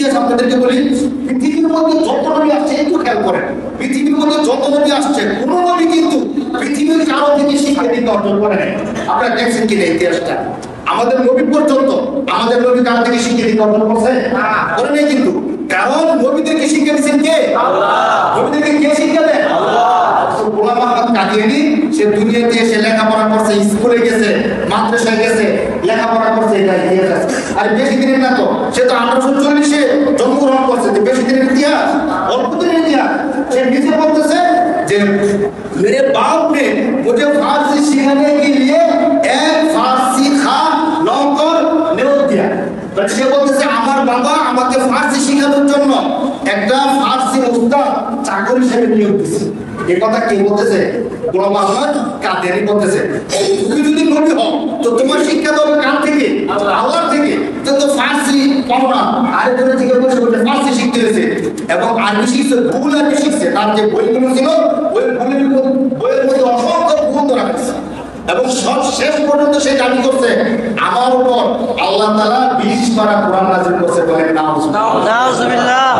ইতিহাস আপনাদেরকে বলি, পৃথিবীর মধ্যে যত নবী আসছে একটু খেয়াল করেন, পৃথিবীর মধ্যে যত নবী আসছে কোন নবী কিন্তু পৃথিবীর কারো থেকে শিক্ষা দিতে অর্জন করে নাই। আপনারা দেখছেন কিনা ইতিহাসটা? আমাদের নবী পর্যন্ত আমাদের নবী কারো থেকে শিক্ষা দিতে অর্জন করছে করে নাই কিন্তু। কারণ নবীদেরকে শিক্ষা দিচ্ছেন কে? আল্লাহ। নবীদেরকে কে শিক্ষা দেন? আল্লাহ। গোলাম আহমদ কাদিয়ানী সে দুনিয়াতে এসে লেখাপড়া করছে, স্কুলে গেছে, মাদ্রাসায় গেছে, লেখাপড়া করছে, এটা ইতিহাস। আর বেশি দিনের না তো, সে তো 1840-এ জন্মগ্রহণ করছে, তো বেশি দিনের ইতিহাস, অল্প দিনের ইতিহাস। সে নিজে বলতেছে যে मेरे बाप ने मुझे फारसी सीखने के लिए एक फारसी खान नौकर नियुक्त किया। সে বলতেছে আমার বাবা আমাকে ফারসি শেখানোর জন্য একটা ফারসি উস্তাদ চাকরি হিসেবে নিয়োগ দিয়েছে। এই কথা কে বলতেছে? গোলাম আহমদ কাদিয়ানী বলতেছে। তুমি যদি নবী হও তো তোমার শিক্ষা দেবে কার থেকে? আল্লাহর থেকে। তো ফারসি পড়ো না, আরেকজনের থেকে বসে বসে ফারসি শিখতে হয়েছে এবং আরবি শিখছে, ভুল আরবি শিখছে। তার যে বইগুলো ছিল ওই বইয়ের মধ্যে অসংখ্য ভুল ধরা গেছে এবং সব শেষ পর্যন্ত সে দাবি করছে আমার উপর আল্লাহ তাআলা 20 পারা কোরআন নাযিল করছে। বলেন নাউজুবিল্লাহ।